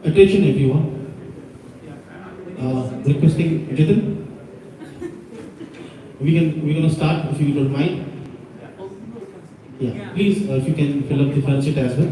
Attention everyone. Requesting Jitin. We're gonna start if you don't mind. Yeah, please if you can fill up the front seat as well.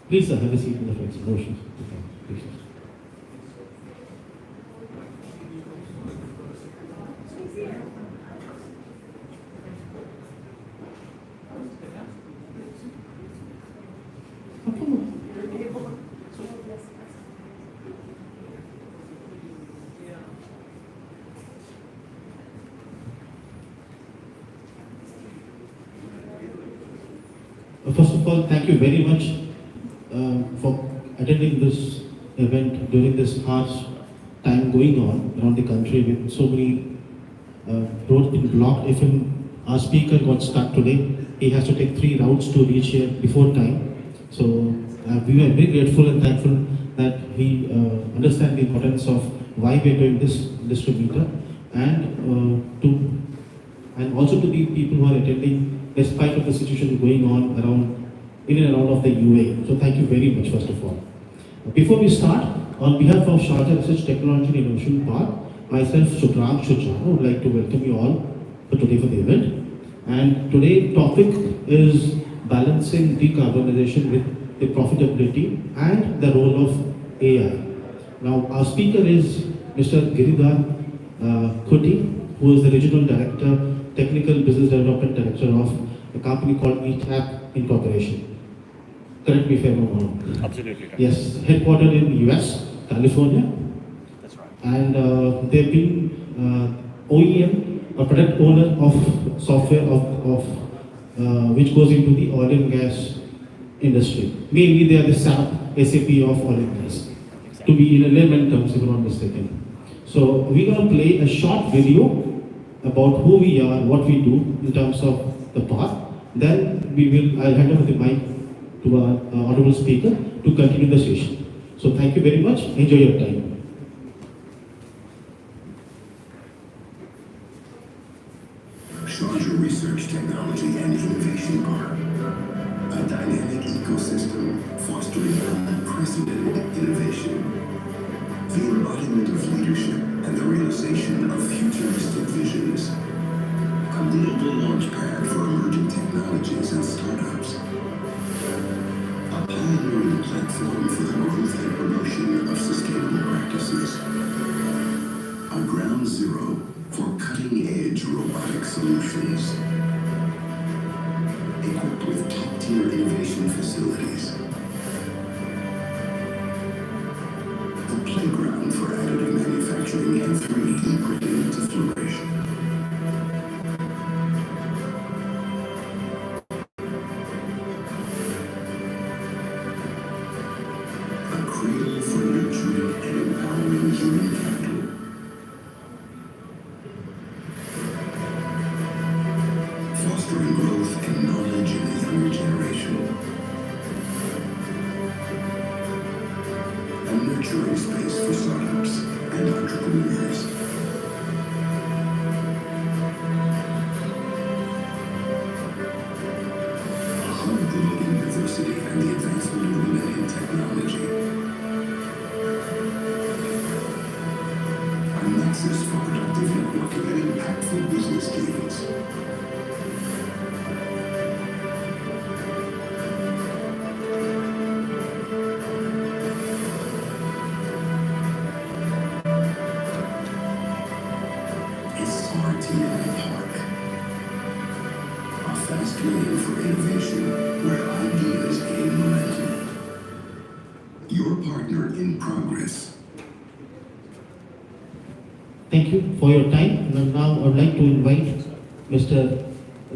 Please have a seat in the front seat. No issues. Please. First of all, thank you very much for attending this event during this harsh time going on around the country with so many roads being blocked. If our speaker got stuck today, he has to take 3 routes to reach here before time. So we are very grateful and thankful that he understands the importance of why we are doing this to meter, and also to the people who are attending despite of the situation going on in and around of the UAE. So thank you very much first of all. Before we start, on behalf of Sharjah Research Technology and Innovation Park, myself Sharjah would like to welcome you all for today for the event. And today's topic is balancing decarbonization with the profitability and the role of AI. Now our speaker is Mr. Giridhar Kuti, who is the Regional Director, Technical Business Development Director of a company called ETAP Incorporation. Correct me if I'm wrong. Absolutely right. Yes, headquartered in US, California. That's right. And they've been OEM, a product owner of software of which goes into the oil and gas industry. Mainly they are the SAP of oil and gas. Exactly. To be in a layman terms, if I'm not mistaken. So we're going to play a short video about who we are, what we do in terms of the path. Then I'll hand over the mic to our honorable speaker to continue the session. So thank you very much. Enjoy your time. Sharjah Research Technology and Innovation Park, a dynamic ecosystem fostering unprecedented innovation. The embodiment of leadership and the realization of futuristic visions. A global launchpad for emerging technologies and startups. A pioneering platform for the growth and promotion of sustainable practices. A ground zero for cutting-edge robotic solutions. Equipped with top-tier innovation facilities. A playground for additive manufacturing and 3D printing to flourish. A cradle for nurturing and empowering human capital. Fostering growth and knowledge in the younger generation. A nurturing space for startups and entrepreneurs. A hub promoting diversity and the advancement of women in technology. A nexus for productive networking and impactful business deals. A fast lane for innovation where ideas gain momentum. Your partner in progress. Thank you for your time. And now I would like to invite Mr.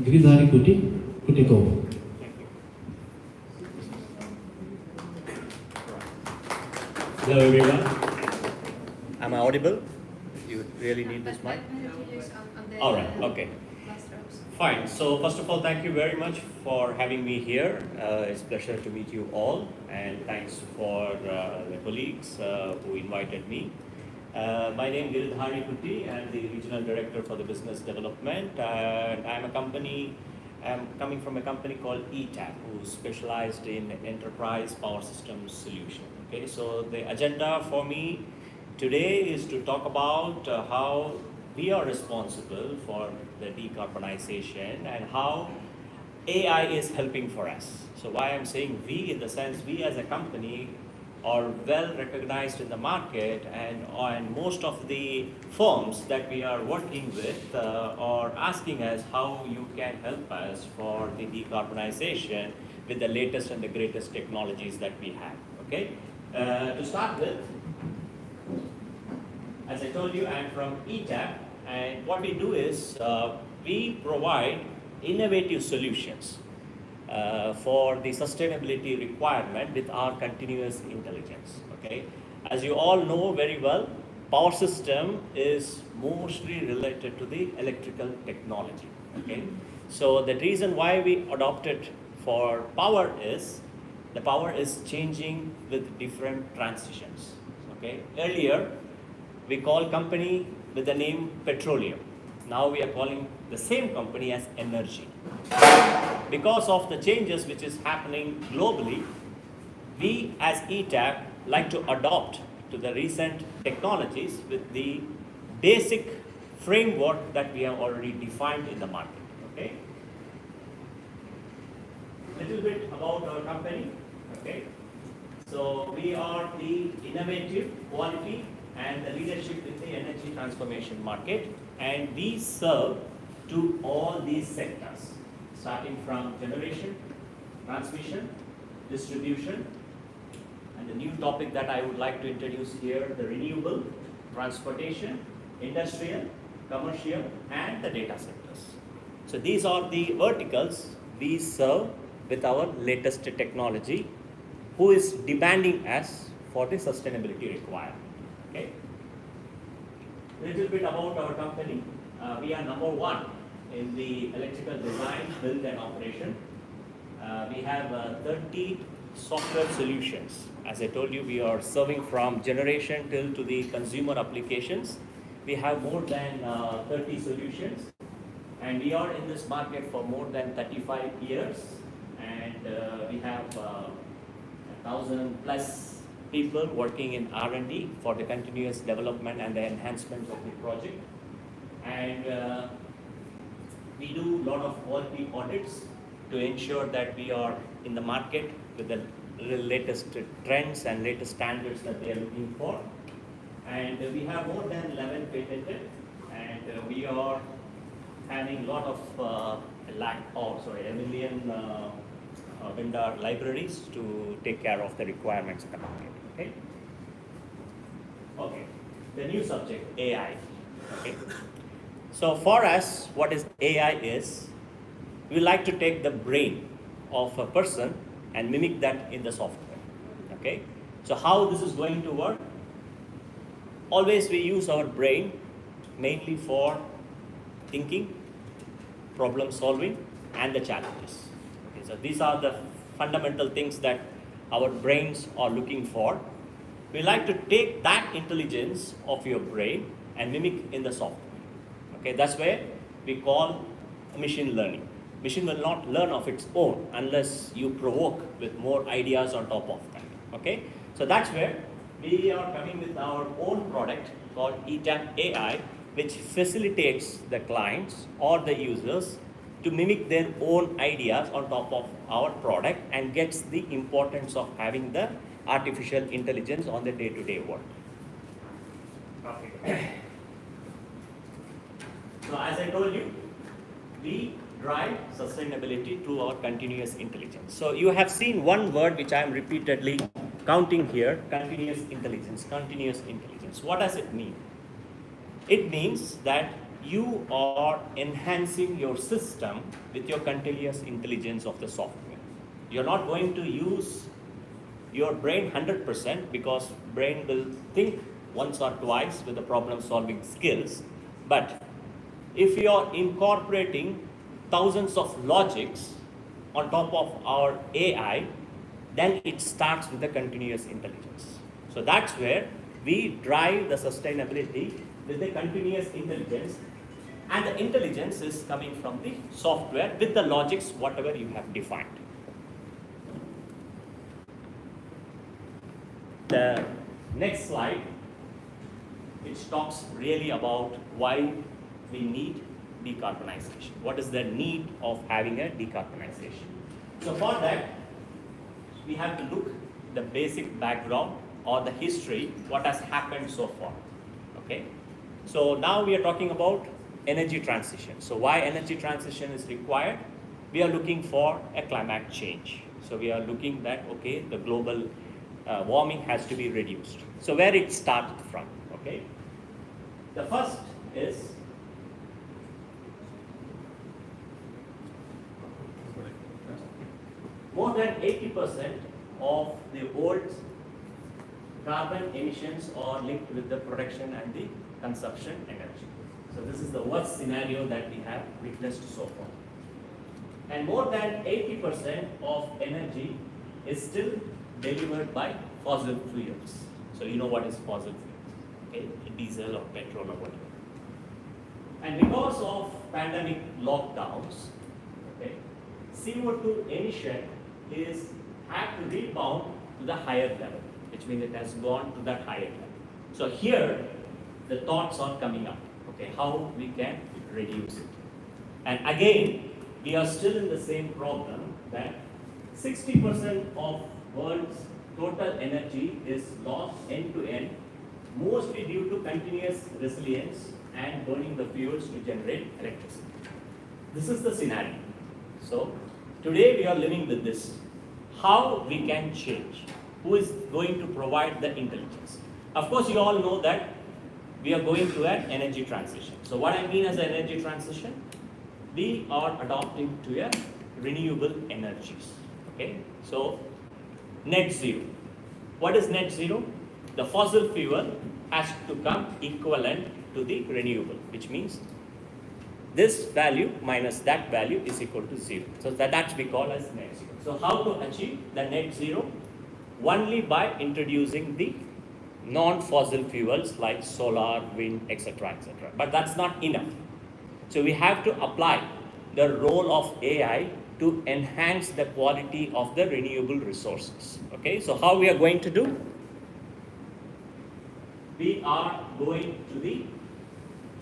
Giridhar Kuti to take over. Hello everyone. Am I audible? You really need this mic? On All right, okay. last rows. Fine. So first of all, thank you very much for having me here. It's a pleasure to meet you all, and thanks for the colleagues who invited me. My name is Giridhari Kuti. I'm the Regional Director for the Business Development, and I'm coming from a company called ETAP, who's specialized in enterprise power systems solution. Okay, so the agenda for me today is to talk about how we are responsible for the decarbonization and how AI is helping for us. So why I'm saying we, in the sense we as a company are well recognized in the market, and most of the firms that we are working with are asking us how you can help us for the decarbonization with the latest and the greatest technologies that we have. Okay, to start with, as I told you, I'm from ETAP, and what we do is we provide innovative solutions for the sustainability requirement with our continuous intelligence. Okay, as you all know very well, power system is mostly related to the electrical technology. Okay, so the reason why we adopted for power is the power is changing with different transitions. Okay, earlier we call company with the name petroleum. Now we are calling the same company as energy. Because of the changes which is happening globally, we as ETAP like to adopt to the recent technologies with the basic framework that we have already defined in the market. Okay. Little bit about our company. Okay. So we are the innovative, quality, and the leadership in the energy transformation market, and we serve to all these sectors, starting from generation, transmission, distribution, and the new topic that I would like to introduce here, the renewable, transportation, industrial, commercial, and the data centers. So these are the verticals we serve with our latest technology, who is demanding us for the sustainability requirement. Okay. Little bit about our company. We are number one in the electrical design, build, and operation. We have 30 software solutions. As I told you, we are serving from generation till to the consumer applications. We have more than 30 solutions, and we are in this market for more than 35 years, and we have 1,000 plus people working in R&D for the continuous development and the enhancement of the project. And we do a lot of quality audits to ensure that we are in the market with the latest trends and latest standards that they are looking for. And we have more than 11 patented, and we are having a lot of a million vendor libraries to take care of the requirements in the market. Okay. Okay. The new subject, AI. Okay. So for us, what is AI is, we like to take the brain of a person and mimic that in the software. Okay. So how this is going to work? Always we use our brain mainly for thinking, problem solving, and the challenges. Okay. So these are the fundamental things that our brains are looking for. We like to take that intelligence of your brain and mimic in the software. Okay, that's where we call machine learning. Machine will not learn of its own unless you provoke with more ideas on top of that. Okay, so that's where we are coming with our own product called ETAP AI, which facilitates the clients or the users to mimic their own ideas on top of our product, and gets the importance of having the artificial intelligence on the day-to-day work. Okay. So as I told you, we drive sustainability through our continuous intelligence. So you have seen one word which I am repeatedly counting here, continuous intelligence, continuous intelligence. What does it mean? It means that you are enhancing your system with your continuous intelligence of the software. You're not going to use your brain 100%, because brain will think once or twice with the problem solving skills, but if you are incorporating thousands of logics on top of our AI, then it starts with the continuous intelligence. So that's where we drive the sustainability with the continuous intelligence, and the intelligence is coming from the software with the logics, whatever you have defined. The next slide, which talks really about why we need decarbonization. What is the need of having a decarbonization? So for that, we have to look the basic background or the history, what has happened so far. Okay. So now we are talking about energy transition. So why energy transition is required? We are looking for a climate change. So we are looking that, okay, the global warming has to be reduced. So where it started from, okay? The first is more than 80% of the world's carbon emissions are linked with the production and the consumption energy. So this is the worst scenario that we have witnessed so far. And more than 80% of energy is still delivered by fossil fuels. So you know what is fossil fuels, okay? Diesel or petrol or whatever. And because of pandemic lockdowns, okay, CO2 emission is had to rebound to the higher level, which means it has gone to that higher level. So here, the thoughts are coming up, okay, how we can reduce it. And again, we are still in the same problem that 60% of world's total energy is lost end to end, mostly due to continuous resilience and burning the fuels to generate electricity. This is the scenario. So today we are living with this. How we can change? Who is going to provide the intelligence? Of course, you all know that we are going to an energy transition. So what I mean as an energy transition, we are adopting to a renewable energies. Okay, so net zero. What is net zero? The fossil fuel has to come equivalent to the renewable, which means this value minus that value is equal to zero. So that's we call as net zero. So how to achieve the net zero? Only by introducing the non-fossil fuels like solar, wind, etc., etc. But that's not enough. So we have to apply the role of AI to enhance the quality of the renewable resources. Okay, so how we are going to do? We are going to the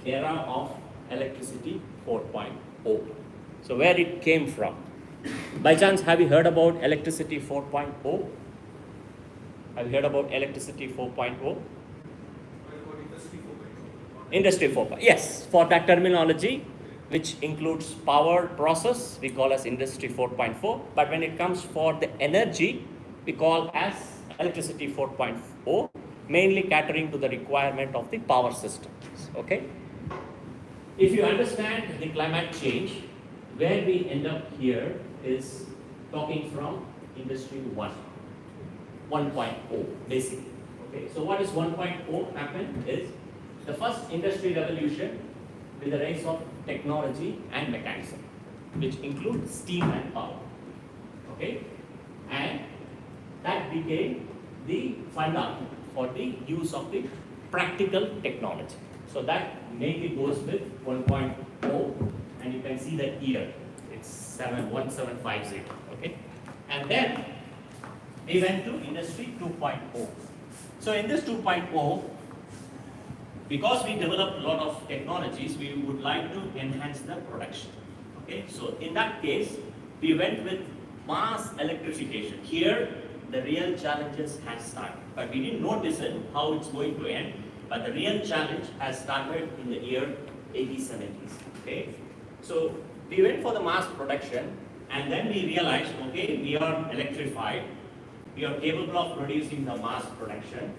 era of electricity 4.0. So where it came from? By chance, have you heard about electricity 4.0? Have you heard about electricity 4.0? Industry 4.0. Yes, for that terminology, which includes power process, we call as industry 4.4. But when it comes for the energy, we call as electricity 4.0, mainly catering to the requirement of the power systems. Okay. If you understand the climate change, where we end up here is talking from industry 1.0 basically. Okay, so what is 1.0 happened is the first industry revolution with the rise of technology and mechanism, which include steam and power. Okay, and that became the funda for the use of the practical technology. So that mainly goes with 1.0, and you can see that year, it's 1750, okay? And then we went to industry 2.0. So in this 2.0, because we developed a lot of technologies, we would like to enhance the production. Okay, so in that case, we went with mass electrification. Here, the real challenges have started, but we didn't notice it, how it's going to end. But the real challenge has started in the year 80s, 70s. Okay, so we went for the mass production, and then we realized, okay, we are electrified, we are capable of producing the mass production,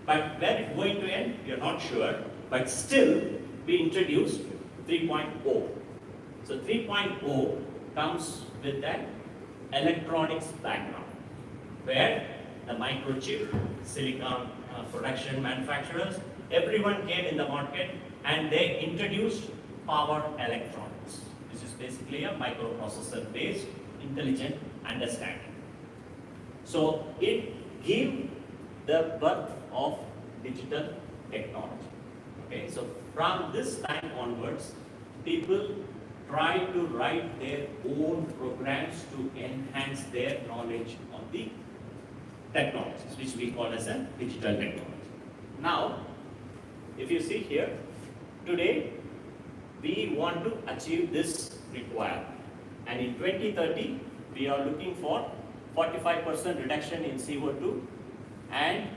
but where it's going to end, we are not sure. But still, we introduced 3.0. So 3.0 comes with that electronics background, where the microchip, silicon production manufacturers, everyone came in the market and they introduced power electronics. This is basically a microprocessor based intelligent understanding. So it gave the birth of digital technology. Okay, so from this time onwards, people try to write their own programs to enhance their knowledge on the technologies, which we call as a digital technology. Now, if you see here, today we want to achieve this requirement, and in 2030 we are looking for 45% reduction in CO2, and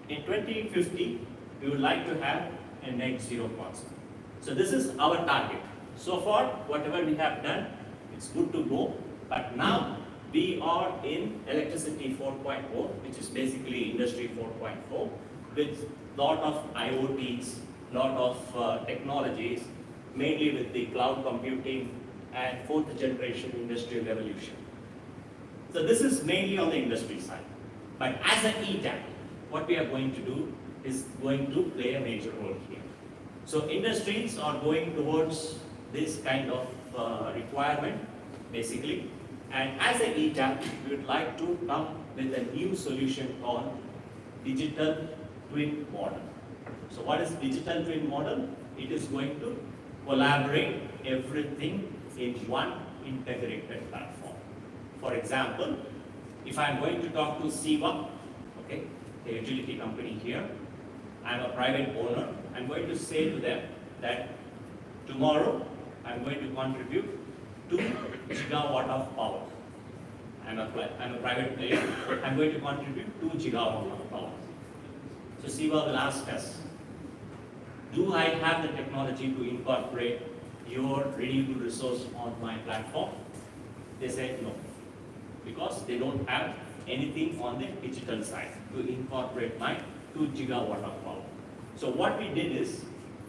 in 2050 we would like to have a net zero concept. So this is our target. So far, whatever we have done, it's good to go, but now we are in electricity 4.0, which is basically industry 4.4, with lot of IoTs, lot of technologies, mainly with the cloud computing and fourth generation industrial revolution. So this is mainly on the industry side. But as an ETAP, what we are going to do is going to play a major role here. So industries are going towards this kind of requirement, basically. And as an ETAP, we would like to come with a new solution called digital twin model. So what is digital twin model? It is going to collaborate everything in one integrated platform. For example, if I am going to talk to SIVA, okay, the utility company here, I am a private owner, I am going to say to them that tomorrow I am going to contribute 2 gigawatt of power. I'm a private player, I'm going to contribute 2 gigawatt of power. So SIVA will ask us, do I have the technology to incorporate your renewable resource on my platform? They said no, because they don't have anything on the digital side to incorporate my 2 gigawatt of power. So what we did is,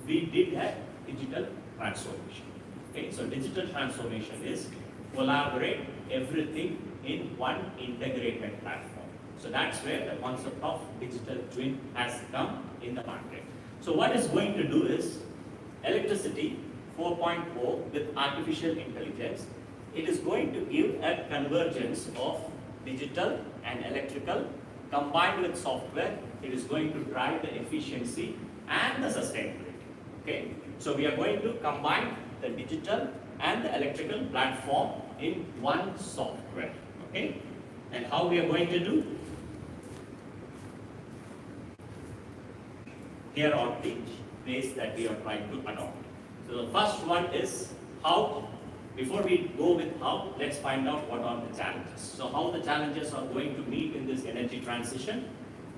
we did a digital transformation. Okay, so digital transformation is collaborate everything in one integrated platform. So that's where the concept of digital twin has come in the market. So what it's going to do is, electricity 4.0 with artificial intelligence, it is going to give a convergence of digital and electrical combined with software. It is going to drive the efficiency and the sustainability. Okay, so we are going to combine the digital and the electrical platform in one software. Okay, and how we are going to do? Here are the ways that we are trying to adopt. So the first one is how. Before we go with how, let's find out what are the challenges. So how the challenges are going to meet in this energy transition.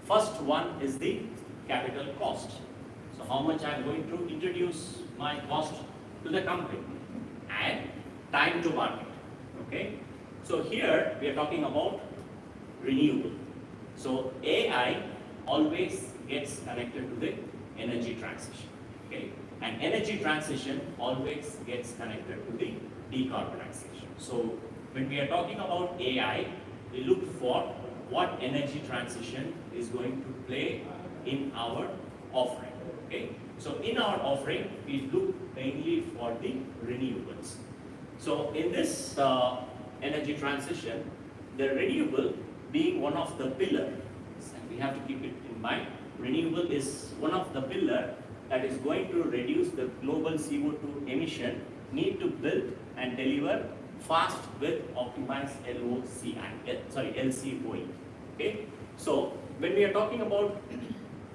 First one is the capital cost. So how much I am going to introduce my cost to the company, and time to market. Okay. So here we are talking about renewable. So AI always gets connected to the energy transition. Okay. And energy transition always gets connected to the decarbonization. So when we are talking about AI, we look for what energy transition is going to play in our offering. Okay. So in our offering, we look mainly for the renewables. So in this energy transition, the renewable being one of the pillars, and we have to keep it in mind, renewable is one of the pillars that is going to reduce the global CO2 emission, need to build and deliver fast with optimized LCOE. Okay? So when we are talking about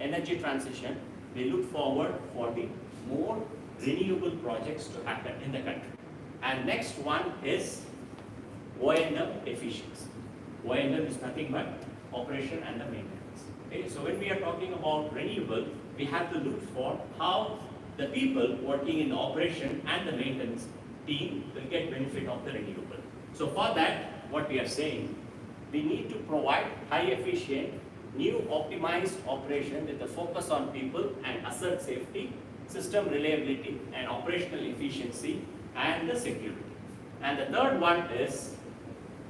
energy transition, we look forward for the more renewable projects to happen in the country. And next one is O&M efficiency. O&M is nothing but operation and the maintenance. Okay? So when we are talking about renewable, we have to look for how the people working in the operation and the maintenance team will get benefit of the renewable. So for that, what we are saying, we need to provide high efficient, new optimized operation with a focus on people and asset safety, system reliability and operational efficiency and the security. And the third one is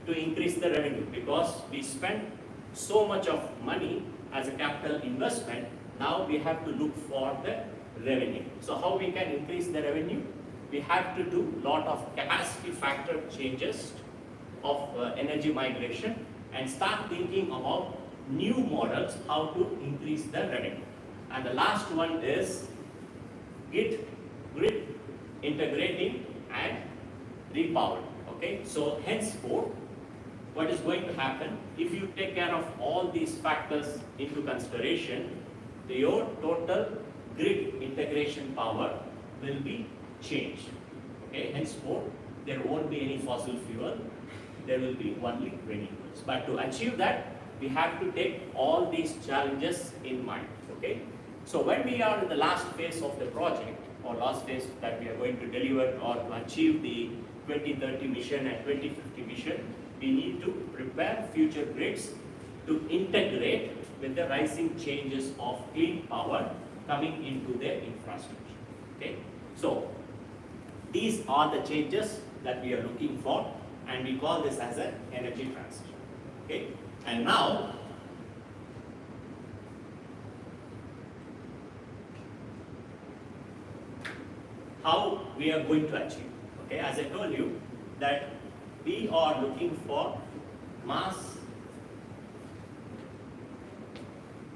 to increase the revenue, because we spend so much of money as a capital investment, now we have to look for the revenue. So how we can increase the revenue? We have to do lot of capacity factor changes of energy migration and start thinking about new models how to increase the revenue. And the last one is grid integrating and repowering. Okay, so henceforth, what is going to happen if you take care of all these factors into consideration, your total grid integration power will be changed. Okay, henceforth, there won't be any fossil fuel, there will be only renewables. But to achieve that, we have to take all these challenges in mind. Okay, so when we are in the last phase of the project, or last phase that we are going to deliver or to achieve the 2030 mission and 2050 mission, we need to prepare future grids to integrate with the rising changes of clean power coming into their infrastructure. Okay, so these are the changes that we are looking for, and we call this as an energy transition. Okay, and now how we are going to achieve. Okay, as I told you that we are looking for mass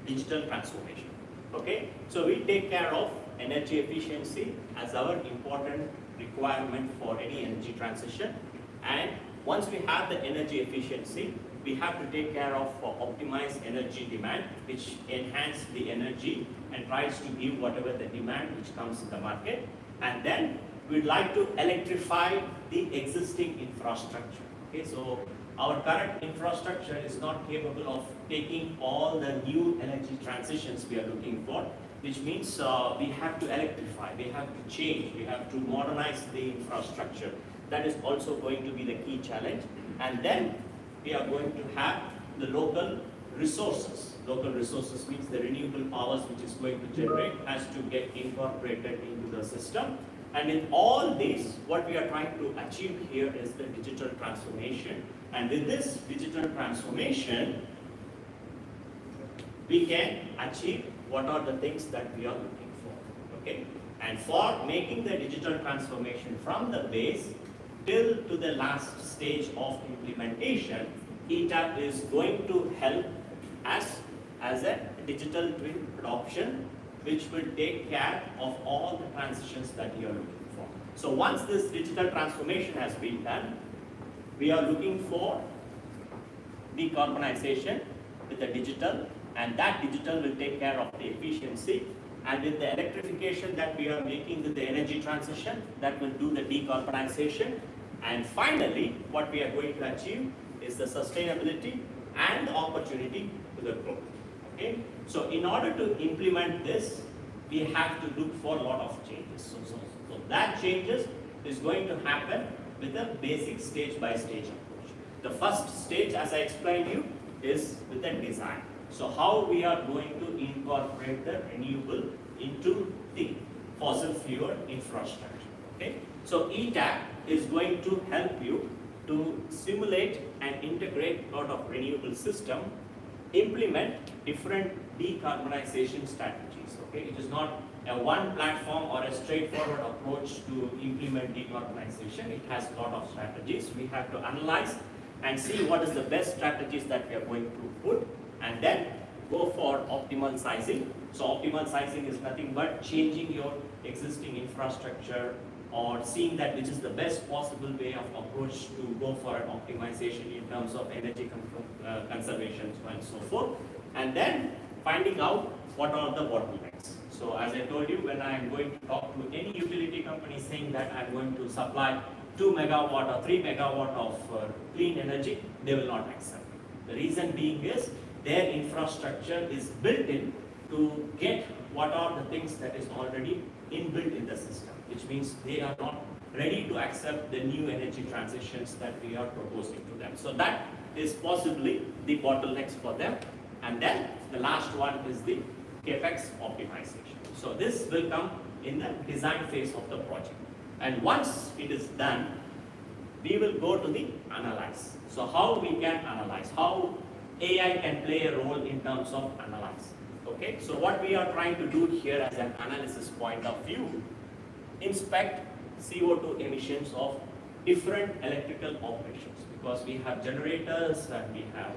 digital transformation. Okay, so we take care of energy efficiency as our important requirement for any energy transition, and once we have the energy efficiency, we have to take care of optimized energy demand, which enhance the energy and tries to give whatever the demand which comes in the market. And then we'd like to electrify the existing infrastructure. Okay, so our current infrastructure is not capable of taking all the new energy transitions we are looking for, which means we have to electrify, we have to change, we have to modernize the infrastructure. That is also going to be the key challenge. And then we are going to have the local resources. Local resources means the renewable powers which is going to generate has to get incorporated into the system. And in all this, what we are trying to achieve here is the digital transformation. And with this digital transformation, we can achieve what are the things that we are looking for. Okay? And for making the digital transformation from the base till to the last stage of implementation, ETAP is going to help us as a digital twin adoption, which will take care of all the transitions that you are looking for. So once this digital transformation has been done, we are looking for decarbonization with the digital, and that digital will take care of the efficiency. And with the electrification that we are making with the energy transition, that will do the decarbonization. And finally, what we are going to achieve is the sustainability and the opportunity to the growth. Okay? So in order to implement this, we have to look for a lot of changes. So that changes is going to happen with a basic stage-by-stage approach. The first stage, as I explained you, is with the design. So how we are going to incorporate the renewable into the fossil fuel infrastructure. Okay? So ETAP is going to help you to simulate and integrate a lot of renewable system, implement different decarbonization strategies. Okay? It is not a one platform or a straightforward approach to implement decarbonization. It has a lot of strategies. We have to analyze and see what is the best strategies that we are going to put, and then go for optimal sizing. So optimal sizing is nothing but changing your existing infrastructure or seeing that which is the best possible way of approach to go for an optimization in terms of energy conservation and so forth. And then finding out what are the bottlenecks. So as I told you, when I am going to talk to any utility company saying that I am going to supply 2 megawatt or 3 megawatt of clean energy, they will not accept. The reason being is their infrastructure is built in to get what are the things that is already inbuilt in the system, which means they are not ready to accept the new energy transitions that we are proposing to them. So that is possibly the bottlenecks for them. And then the last one is the capex optimization. So this will come in the design phase of the project. And once it is done, we will go to the analyze. So how we can analyze, how AI can play a role in terms of analysis. Okay, so what we are trying to do here as an analysis point of view, inspect CO2 emissions of different electrical operations, because we have generators and we have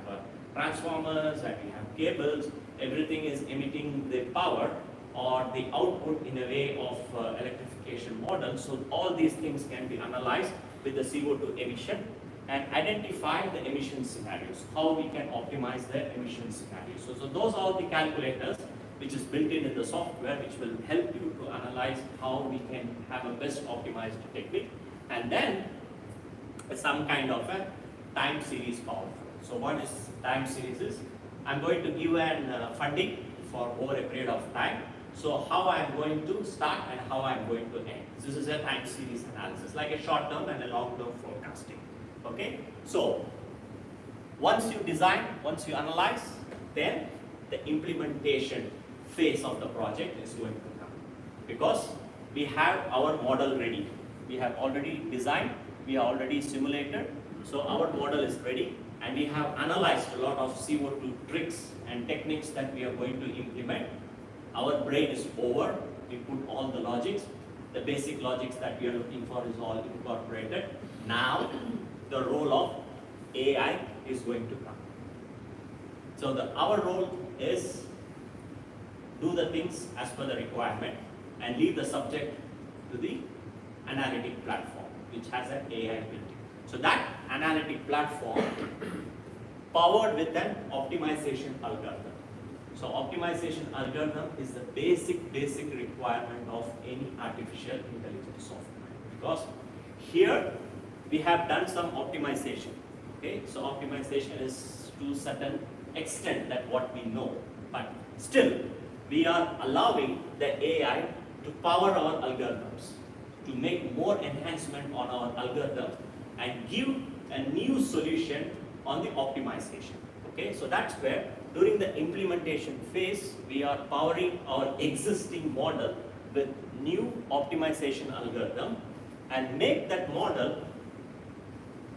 transformers and we have cables, everything is emitting the power or the output in a way of electrification model. So all these things can be analyzed with the CO2 emission and identify the emission scenarios, how we can optimize the emission scenarios. So those are the calculators which is built in the software, which will help you to analyze how we can have a best optimized technique, and then some kind of a time series power flow. So what is time series is, I'm going to give an funding for over a period of time. So how I'm going to start and how I'm going to end. This is a time series analysis, like a short term and a long term forecasting. Okay, so once you design, once you analyze, then the implementation phase of the project is going to come, because we have our model ready. We have already designed, we have already simulated, so our model is ready, and we have analyzed a lot of CO2 tricks and techniques that we are going to implement. Our brain is over, we put all the logics, the basic logics that we are looking for is all incorporated. Now the role of AI is going to come. So our role is do the things as per the requirement and leave the subject to the analytic platform, which has an AI built in. So that analytic platform powered with an optimization algorithm. So optimization algorithm is the basic requirement of any artificial intelligence software, because here we have done some optimization. Okay, so optimization is to certain extent that what we know, but still we are allowing the AI to power our algorithms, to make more enhancement on our algorithm and give a new solution on the optimization. Okay, so that's where during the implementation phase we are powering our existing model with new optimization algorithm and make that model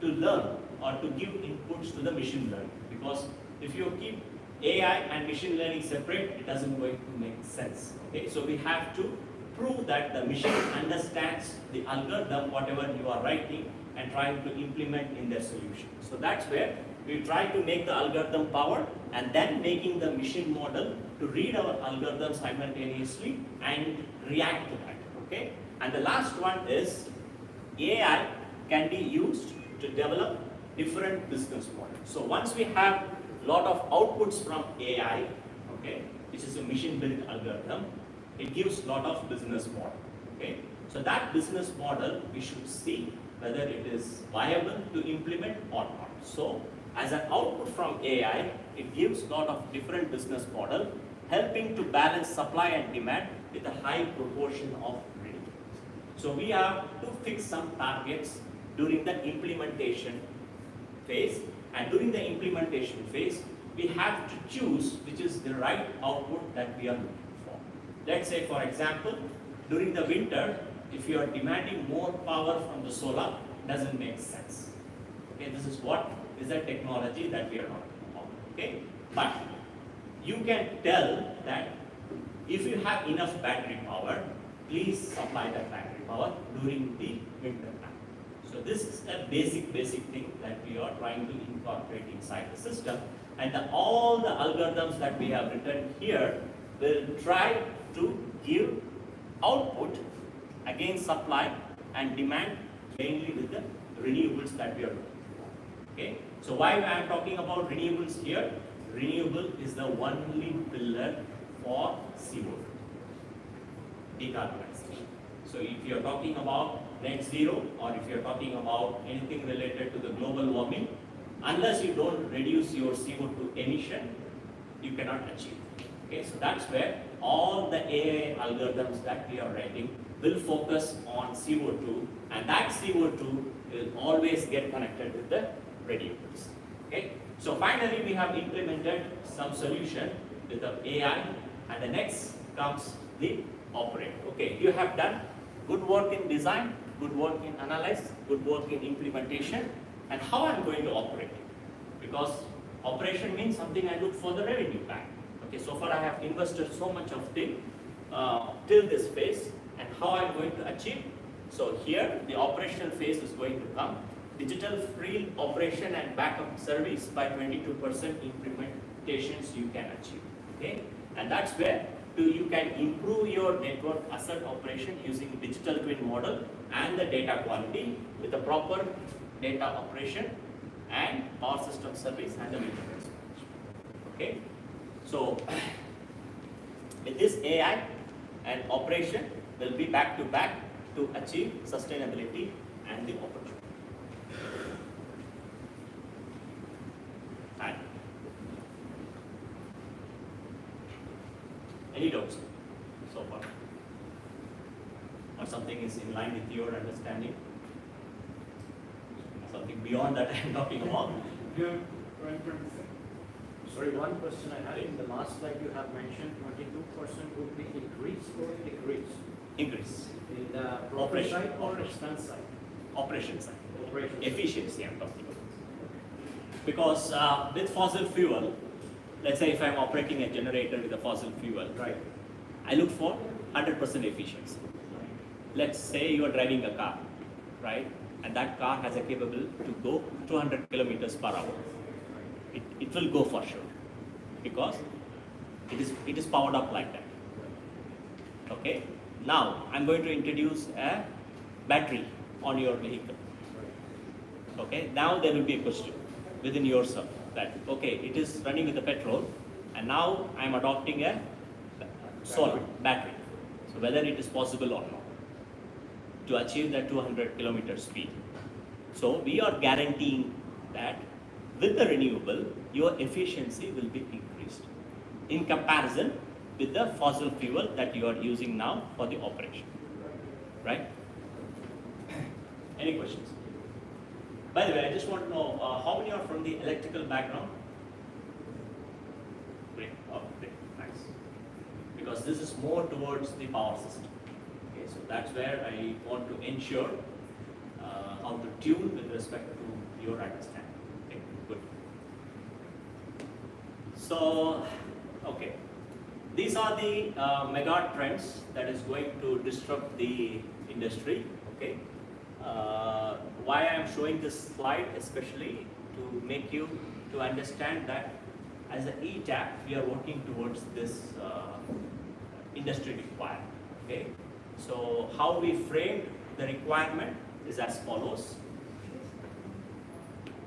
to learn or to give inputs to the machine learning, because if you keep AI and machine learning separate, it doesn't going to make sense. Okay, so we have to prove that the machine understands the algorithm, whatever you are writing, and trying to implement in their solution. So that's where we try to make the algorithm power and then making the machine model to read our algorithm simultaneously and react to that. Okay, and the last one is AI can be used to develop different business models. So once we have a lot of outputs from AI, okay, which is a machine-built algorithm, it gives a lot of business model. Okay, so that business model we should see whether it is viable to implement or not. So as an output from AI, it gives a lot of different business model, helping to balance supply and demand with a high proportion of renewables. So we have to fix some targets during the implementation phase, and during the implementation phase we have to choose which is the right output that we are looking for. Let's say, for example, during the winter, if you are demanding more power from the solar, doesn't make sense. Okay, this is what is a technology that we are talking about. Okay, but you can tell that if you have enough battery power, please supply that battery power during the winter time. So this is a basic thing that we are trying to incorporate inside the system, and all the algorithms that we have written here will try to give output against supply and demand, mainly with the renewables that we are looking for. Okay, so why I am talking about renewables here? Renewable is the only pillar for CO2 decarbonization. So if you are talking about net zero, or if you are talking about anything related to the global warming, unless you don't reduce your CO2 emission, you cannot achieve. Okay, so that's where all the AI algorithms that we are writing will focus on CO2, and that CO2 will always get connected with the renewables. Okay, so finally we have implemented some solution with the AI, and the next comes the operator. Okay, you have done good work in design, good work in analysis, good work in implementation, and how I'm going to operate it. Because Operation means something I look for the revenue back. Okay, so far I have invested so much of thing till this phase, and how I'm going to achieve. So here the operational phase is going to come. Digital free operation and backup service by 22% implementations you can achieve. Okay, and that's where you can improve your network asset operation using digital twin model and the data quality with the proper data operation and power system service and the maintenance. Okay, so with this AI and operation will be back to back to achieve sustainability and the opportunity. And any doubts so far? Or something is in line with your understanding? Something beyond that I'm talking about? Sorry, one question I had. In the last slide you have mentioned 22% would be increase or decrease? Increase. In the profit Operation. side or Operation. expense side? Operation side. Operation. Efficiency I'm talking about. Because with fossil fuel, let's say if I'm operating a generator with a fossil fuel, Right. I look for 100% efficiency. Let's say you are driving a car, right? And that car has a capability to go 200 kilometers per hour. It will go for sure because it is powered up like that. Okay. Now I'm going to introduce a battery on your vehicle. Okay. Now there will be a question within yourself that okay, it is running with the petrol, and now I'm adopting a solar battery. So whether it is possible or not to achieve that 200 kilometer speed. So we are guaranteeing that with the renewable, your efficiency will be increased in comparison with the fossil fuel that you are using now for the operation. Right? Any questions? By the way, I just want to know how many are from the electrical background? Great. Oh, great. Nice. Because this is more towards the power system. Okay, so that's where I want to ensure how to tune with respect to your understanding. Okay, good. So, okay, these are the mega trends that is going to disrupt the industry. Okay, why I am showing this slide, especially to make you to understand that as an ETAP, we are working towards this industry requirement. Okay, so how we framed the requirement is as follows.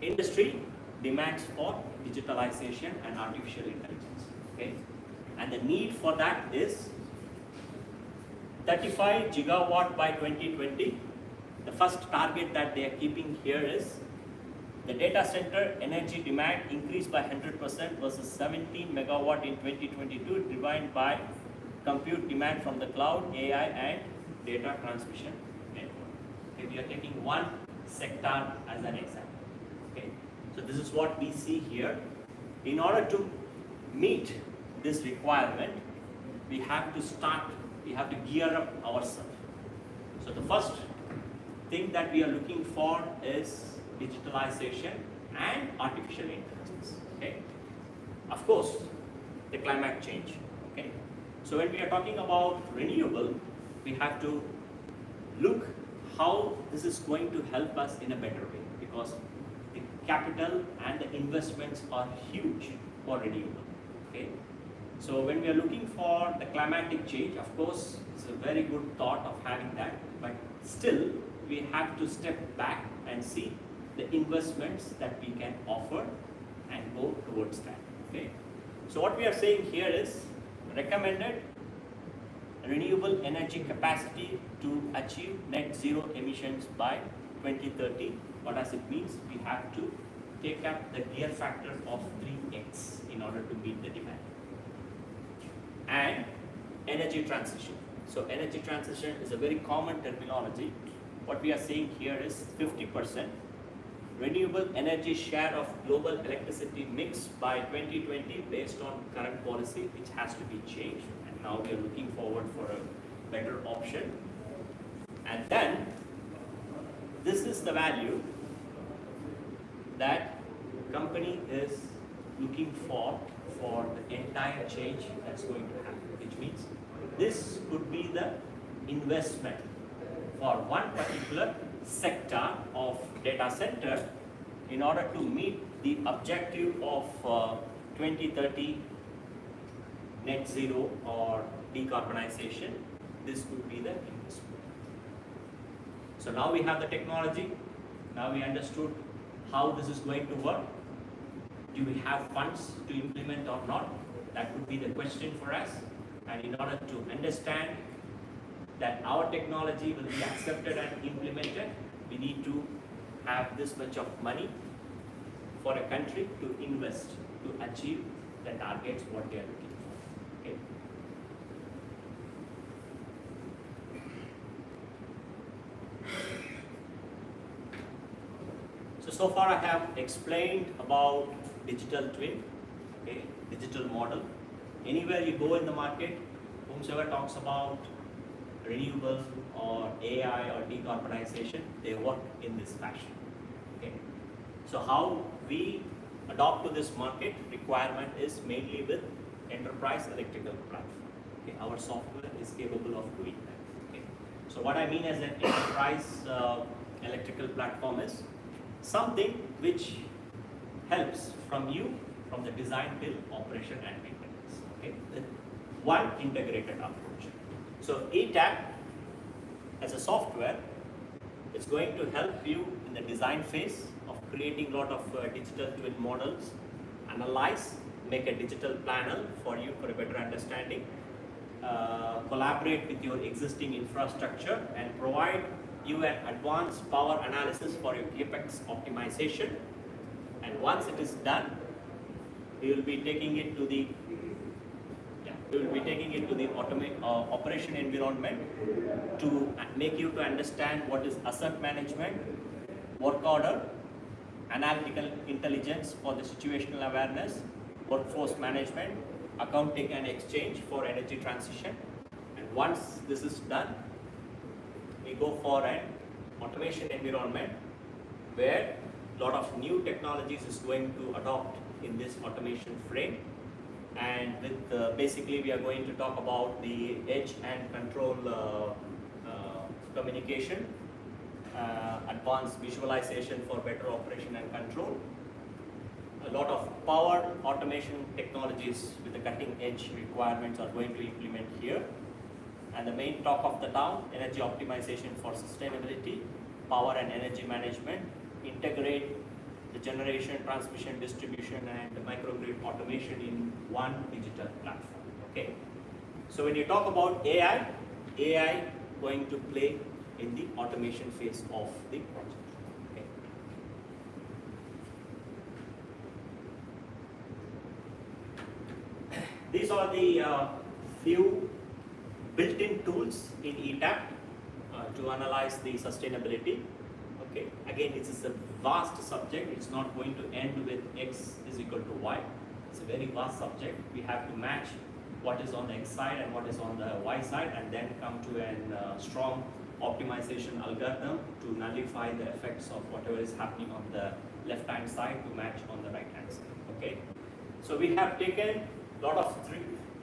Industry demands for digitalization and artificial intelligence. Okay, and the need for that is 35 gigawatt by 2020. The first target that they are keeping here is the data center energy demand increased by 100% versus 17 megawatt in 2022, driven by compute demand from the cloud, AI, and data transmission network. Okay, we are taking one sector as an example. Okay, so this is what we see here. In order to meet this requirement, we have to gear up ourselves. So the first thing that we are looking for is digitalization and artificial intelligence. Okay, of course, the climate change. Okay, so when we are talking about renewable, we have to look how this is going to help us in a better way, because the capital and the investments are huge for renewable. Okay, so when we are looking for the climatic change, of course, it's a very good thought of having that, but still we have to step back and see the investments that we can offer and go towards that. Okay, so what we are saying here is recommended renewable energy capacity to achieve net zero emissions by 2030. What does it mean? We have to take up the gear factor of 3x in order to meet the demand. And energy transition. So energy transition is a very common terminology. What we are saying here is 50% renewable energy share of global electricity mix by 2020 based on current policy, which has to be changed. And now we are looking forward for a better option. And then this is the value that company is looking for the entire change that's going to happen, which means this could be the investment for one particular sector of data center in order to meet the objective of 2030 net zero or decarbonization. This could be the investment. So now we have the technology, now we understood how this is going to work. Do we have funds to implement or not? That would be the question for us. And in order to understand that our technology will be accepted and implemented, we need to have this much of money for a country to invest to achieve the targets what they are looking for. Okay. So far I have explained about digital twin, okay, digital model. Anywhere you go in the market, whomsoever talks about renewable or AI or decarbonization, they work in this fashion. Okay. So how we adopt to this market requirement is mainly with enterprise electrical platform. Okay. Our software is capable of doing that. Okay. So what I mean as an enterprise electrical platform is something which helps from the design till operation and maintenance. Okay, with one integrated approach. So ETAP as a software is going to help you in the design phase of creating a lot of digital twin models, analyze, make a digital panel for you for a better understanding, collaborate with your existing infrastructure and provide you an advanced power analysis for your capex optimization. And once it is done, we will be taking it to the operation environment to make you to understand what is asset management, work order, analytical intelligence for the situational awareness, workforce management, accounting and exchange for energy transition. And once this is done, we go for an automation environment where a lot of new technologies is going to adopt in this automation frame. And with basically we are going to talk about the edge and control communication, advanced visualization for better operation and control. A lot of power automation technologies with the cutting edge requirements are going to implement here. And the main talk of the town, energy optimization for sustainability, power and energy management, integrate the generation, transmission, distribution and the microgrid automation in one digital platform. Okay. So when you talk about AI going to play in the automation phase of the project. Okay. These are the few built-in tools in ETAP to analyze the sustainability. Okay. Again, it is a vast subject. It's not going to end with X is equal to Y. It's a very vast subject. We have to match what is on the X side and what is on the Y side, and then come to a strong optimization algorithm to nullify the effects of whatever is happening on the left-hand side to match on the right-hand side. Okay. So we have taken a lot of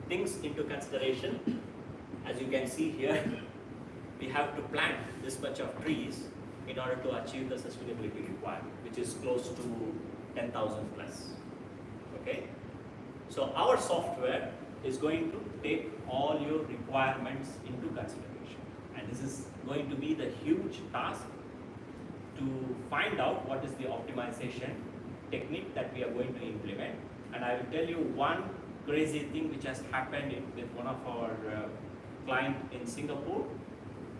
things into consideration. As you can see here, we have to plant this much of trees in order to achieve the sustainability requirement, which is close to 10,000 plus. Okay. So our software is going to take all your requirements into consideration. And this is going to be the huge task to find out what is the optimization technique that we are going to implement. And I will tell you one crazy thing which has happened with one of our client in Singapore.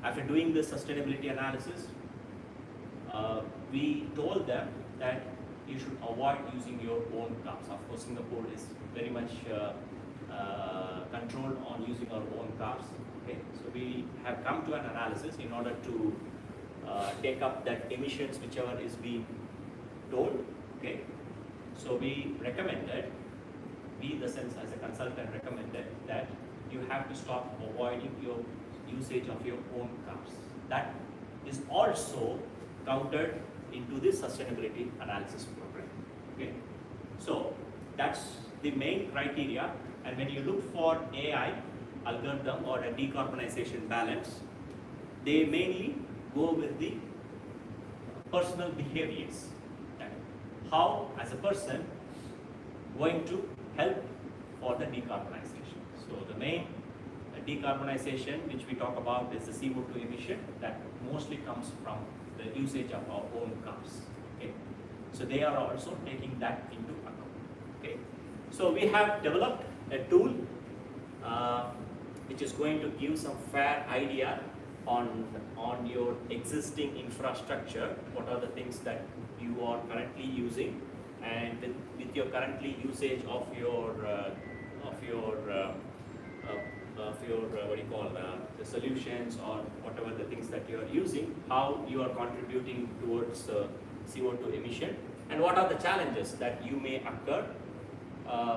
After doing this sustainability analysis, we told them that you should avoid using your own cars. Of course, Singapore is very much controlled on using our own cars. Okay, so we have come to an analysis in order to take up that emissions whichever is being told. Okay, so we recommended, we the sense as a consultant recommended that you have to stop avoiding your usage of your own cars. That is also counted into this sustainability analysis program. Okay, so That's the main criteria. And when you look for AI algorithm or a decarbonization balance, they mainly go with the personal behaviors. And how, as a person, going to help for the decarbonization. So the main decarbonization which we talk about is the CO2 emission that mostly comes from the usage of our own cars. Okay, so they are also taking that into account. Okay, so we have developed a tool which is going to give some fair idea on your existing infrastructure. What are the things that you are currently using, and with your currently usage of your what do you call the solutions or whatever the things that you are using, how you are contributing towards CO2 emission, and what are the challenges that you may occur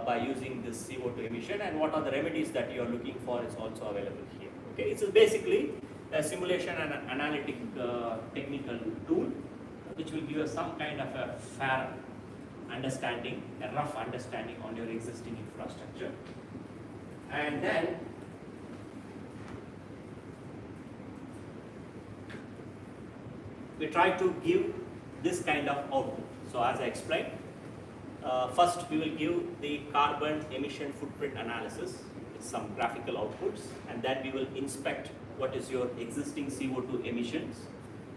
by using this CO2 emission, and what are the remedies that you are looking for is also available here. Okay, it's basically a simulation and an analytic technical tool which will give us some kind of a fair understanding, a rough understanding on your existing infrastructure. And then we try to give this kind of output. So as I explained, first we will give the carbon emission footprint analysis with some graphical outputs, and then we will inspect what is your existing CO2 emissions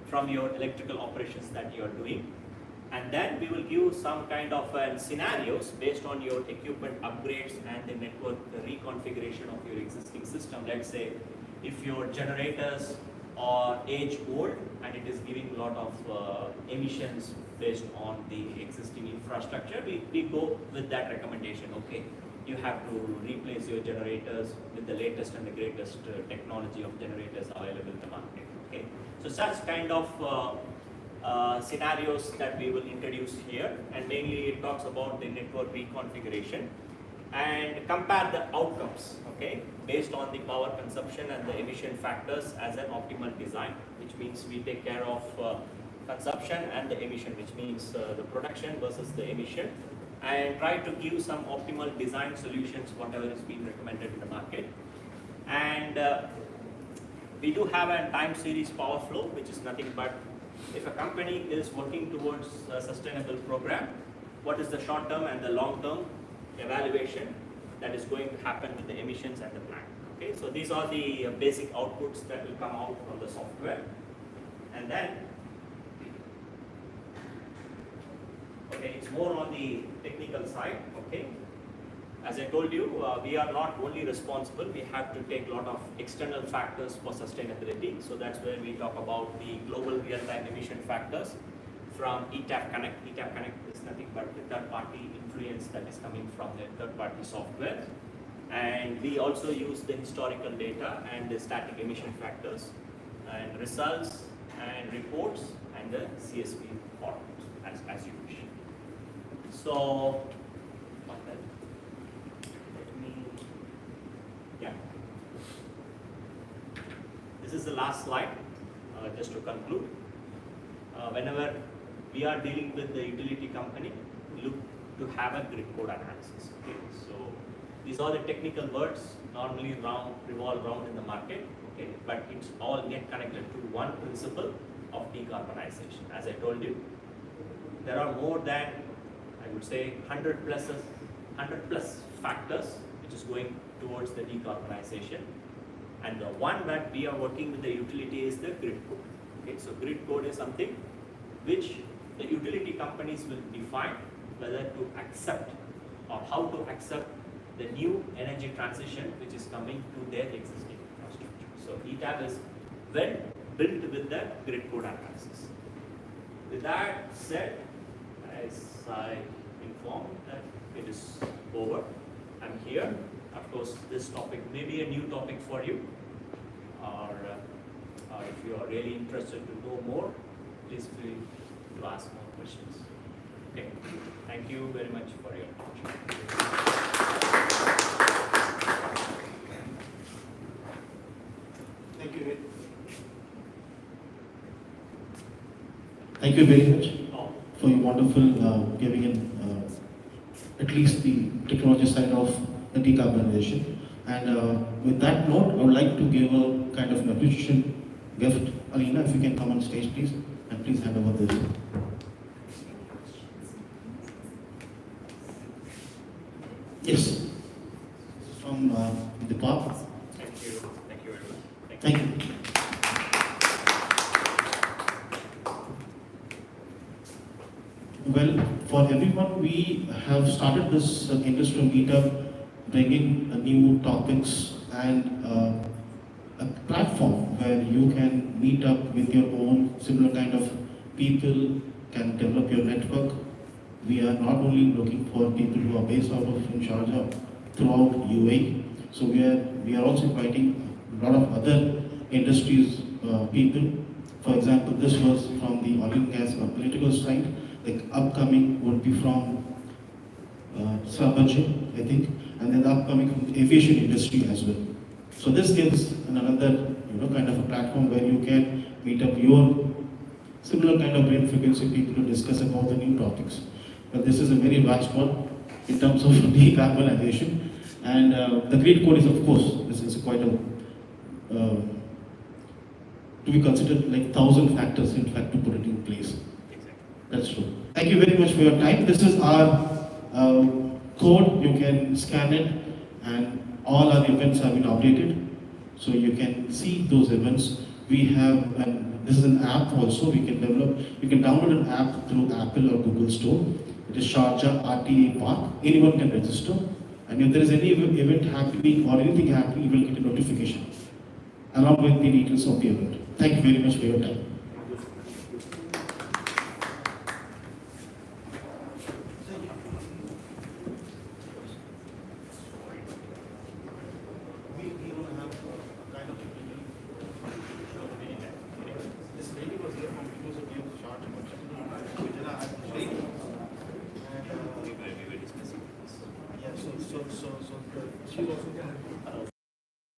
from your electrical operations that you are doing. And then we will give some kind of scenarios based on your equipment upgrades and the network reconfiguration of your existing system. Let's say if your generators are age old and it is giving a lot of emissions based on the existing infrastructure, we go with that recommendation. Okay, you have to replace your generators with the latest and the greatest technology of generators available in the market. Okay, so such kind of scenarios that we will introduce here, and mainly it talks about the network reconfiguration and compare the outcomes, okay, based on the power consumption and the emission factors as an optimal design, which means we take care of consumption and the emission, which means the production versus the emission, and try to give some optimal design solutions, whatever is being recommended in the market. And we do have a time series power flow, which is nothing but if a company is working towards a sustainable program, what is the short term and the long term evaluation that is going to happen with the emissions at the plant. Okay, so these are the basic outputs that will come out from the software. And then, okay, it's more on the technical side. Okay, as I told you, we are not only responsible, we have to take a lot of external factors for sustainability. So that's where we talk about the global real-time emission factors from ETAP Connect. ETAP Connect is nothing but the third-party influence that is coming from the third-party software. And we also use the historical data and the static emission factors and results and reports and the CSV format as you wish. So, this is the last slide, just to conclude. Whenever we are dealing with the utility company, we look to have a grid code analysis. Okay? So these are the technical words normally revolve around in the market, okay? But it's all get connected to one principle of decarbonization. As I told you, there are more than, I would say, 100 plus factors which is going towards the decarbonization. And the one that we are working with the utility is the grid code. Okay, so grid code is something which the utility companies will define whether to accept or how to accept the new energy transition which is coming to their existing infrastructure. So ETAP is well built with the grid code analysis. With that said, as I informed that it is over, I'm here. Of course, this topic may be a new topic for you, or if you are really interested to know more, please feel to ask more questions. Okay, thank you very much for your attention. Thank you. Thank you very much for your wonderful giving in at least the technology side of the decarbonization. And with that note, I would like to give a kind of an appreciation gift. Alina, if you can come on stage, please, and please hand over this. Yes, this is from the park. Thank you. Thank you very much. Thank you. Well, for everyone, we have started this industrial meetup, bringing new topics and a platform where you can meet up with your own similar kind of people, can develop your network. We are not only looking for people who are based out of in Sharjah throughout UAE, so we are also inviting a lot of other industries people. For example, this was from the oil and gas or political side. The upcoming would be from Sharjah, I think, and then the upcoming from the aviation industry as well. So this gives another kind of a platform where you can meet up your similar kind of brain frequency people to discuss about the new topics. But this is a very vast one in terms of decarbonization, and the green code is, of course, this is quite a to be considered like 1,000 factors, in fact, to put it in place. That's true. Thank you very much for your time. This is our code. You can scan it, and all our events have been updated, so you can see those events. We have, and this is an app also. We can develop. You can download an app through Apple or Google Store. It is Sharjah RTA Park. Anyone can register, and if there is any event happening or anything happening, you will get a notification along with the details of the event. Thank you very much for your time. She's also